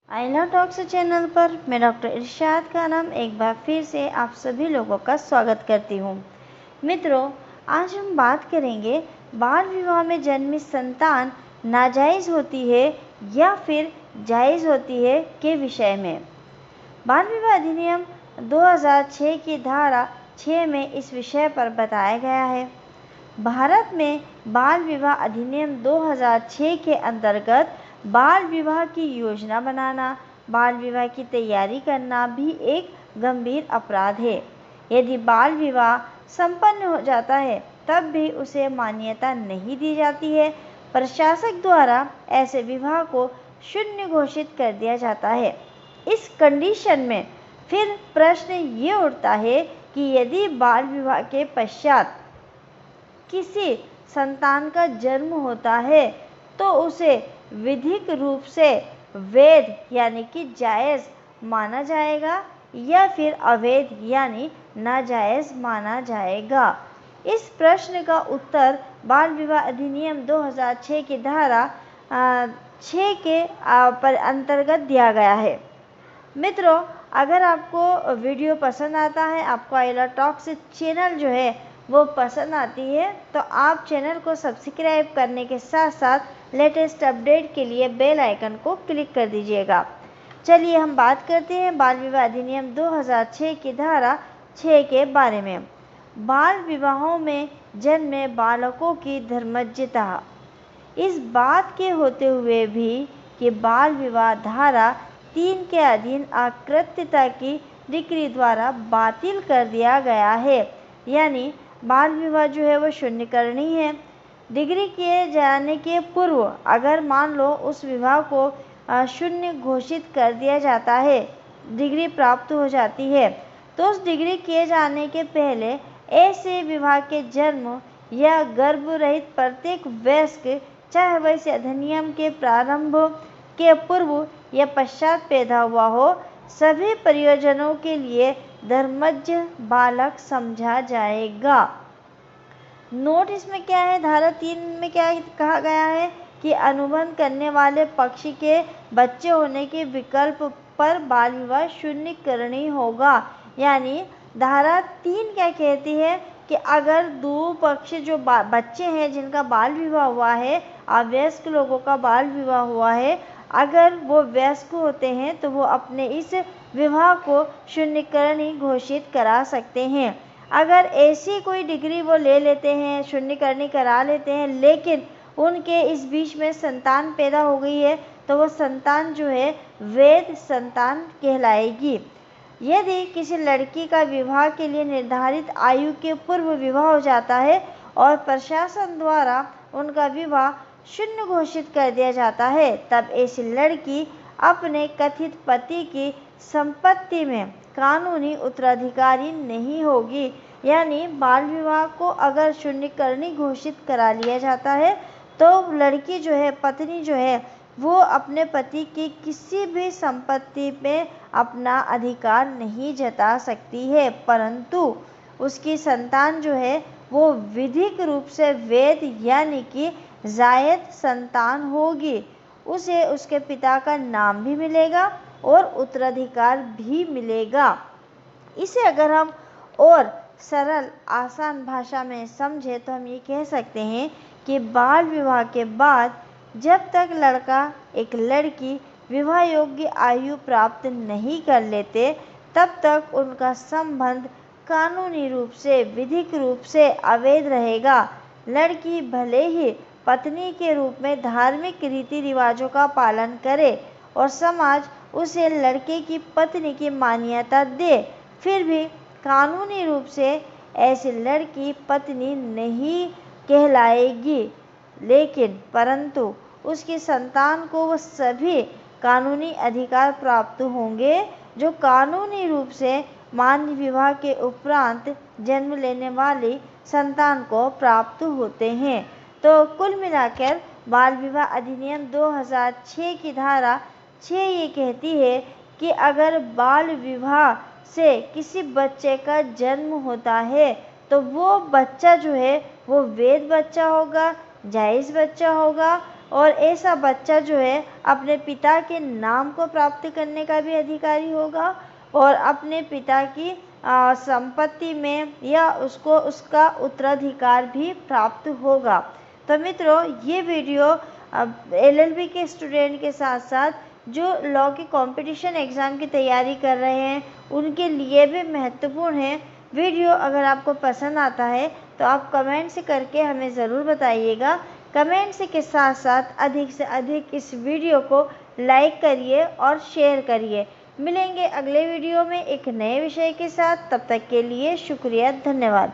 आइला talks channel पर मैं doctor इरशाद खानम एक बार फिर से आप सभी लोगों का स्वागत करती हूँ। मित्रों, आज हम बात करेंगे बाल विवाह में जन्मी संतान नाजायज़ होती है या फिर जायज़ होती है के विषय में। बाल विवाह अधिनियम 2006 की धारा 6 में इस विषय पर बताया गया है। भारत में बाल विवाह अधिनियम 2006 के अंतर्गत बाल विवाह की योजना बनाना, बाल विवाह की तैयारी करना भी एक गंभीर अपराध है। यदि बाल विवाह संपन्न हो जाता है तब भी उसे मान्यता नहीं दी जाती है। प्रशासक द्वारा ऐसे विवाह को शून्य घोषित कर दिया जाता है। इस कंडीशन में फिर प्रश्न ये उठता है कि यदि बाल विवाह के पश्चात किसी संतान का जन्म होता है तो उसे विधिक रूप से वैध यानी कि जायज़ माना जाएगा या फिर अवैध यानी नाजायज़ माना जाएगा। इस प्रश्न का उत्तर बाल विवाह अधिनियम 2006 की धारा 6 के पर अंतर्गत दिया गया है। मित्रों, अगर आपको वीडियो पसंद आता है, आपको आइला टॉक्स चैनल जो है वो पसंद आती है, तो आप चैनल को सब्सक्राइब करने के साथ साथ लेटेस्ट अपडेट के लिए बेल आइकन को क्लिक कर दीजिएगा। चलिए हम बात करते हैं बाल विवाह अधिनियम 2006 की धारा 6 के बारे में। बाल विवाहों में जन्मे बालकों की धर्मज्ञता। इस बात के होते हुए भी कि बाल विवाह धारा 3 के अधीन अकृत्यता की डिक्री द्वारा बातिल कर दिया गया है, यानी बाल विवाह जो है वो शून्य करनी है। डिग्री किए जाने के पूर्व अगर मान लो उस विवाह को शून्य घोषित कर दिया जाता है, डिग्री प्राप्त हो जाती है, तो उस डिग्री किए जाने के पहले ऐसे विवाह के जन्म या गर्भ रहित प्रत्येक वयस्क, चाहे वह इस अधिनियम के प्रारंभ के पूर्व या पश्चात पैदा हुआ हो, सभी प्रयोजनों के लिए धर्मज्ञ बालक समझा जाएगा। नोट इसमें क्या है, धारा 3 में क्या कहा गया है कि अनुबंध करने वाले पक्ष के बच्चे होने के विकल्प पर बाल विवाह शून्य करनी होगा। यानी धारा 3 क्या कहती है कि अगर दो पक्ष जो बच्चे हैं जिनका बाल विवाह हुआ है, अवयस्क लोगों का बाल विवाह हुआ है, अगर वो वयस्क होते हैं तो वो अपने इस विवाह को शून्यकरणी घोषित करा सकते हैं। अगर ऐसी कोई डिग्री वो ले लेते हैं, शून्यकरणी करा लेते हैं, लेकिन उनके इस बीच में संतान पैदा हो गई है तो वो संतान जो है वैध संतान कहलाएगी। यदि किसी लड़की का विवाह के लिए निर्धारित आयु के पूर्व विवाह हो जाता है और प्रशासन द्वारा उनका विवाह शून्य घोषित कर दिया जाता है, तब ऐसी लड़की अपने कथित पति की संपत्ति में कानूनी उत्तराधिकारी नहीं होगी। यानी बाल विवाह को अगर शून्यकरणी घोषित करा लिया जाता है तो लड़की जो है, पत्नी जो है, वो अपने पति की किसी भी संपत्ति में अपना अधिकार नहीं जता सकती है, परंतु उसकी संतान जो है वो विधिक रूप से वैध यानी कि जायज संतान होगी। उसे उसके पिता का नाम भी मिलेगा और उत्तराधिकार भी मिलेगा। इसे अगर हम और सरल आसान भाषा में समझे तो हम ये कह सकते हैं कि बाल विवाह के बाद जब तक लड़का एक लड़की विवाह योग्य आयु प्राप्त नहीं कर लेते, तब तक उनका संबंध कानूनी रूप से, विधिक रूप से अवैध रहेगा। लड़की भले ही पत्नी के रूप में धार्मिक रीति रिवाजों का पालन करे और समाज उसे लड़के की पत्नी की मान्यता दे, फिर भी कानूनी रूप से ऐसी लड़की पत्नी नहीं कहलाएगी, लेकिन परंतु उसकी संतान को वो सभी कानूनी अधिकार प्राप्त होंगे जो कानूनी रूप से मान्य विवाह के उपरांत जन्म लेने वाली संतान को प्राप्त होते हैं। तो कुल मिलाकर बाल विवाह अधिनियम 2006 की धारा 6 ये कहती है कि अगर बाल विवाह से किसी बच्चे का जन्म होता है तो वो बच्चा जो है वो वैध बच्चा होगा, जायज़ बच्चा होगा, और ऐसा बच्चा जो है अपने पिता के नाम को प्राप्त करने का भी अधिकारी होगा और अपने पिता की संपत्ति में या उसको उसका उत्तराधिकार भी प्राप्त होगा। तो मित्रों, ये वीडियो LLB के स्टूडेंट के साथ साथ जो लॉ के कंपटीशन एग्ज़ाम की तैयारी कर रहे हैं उनके लिए भी महत्वपूर्ण है। वीडियो अगर आपको पसंद आता है तो आप कमेंट से करके हमें ज़रूर बताइएगा। कमेंट से के साथ साथ अधिक से अधिक इस वीडियो को लाइक करिए और शेयर करिए। मिलेंगे अगले वीडियो में एक नए विषय के साथ। तब तक के लिए शुक्रिया, धन्यवाद।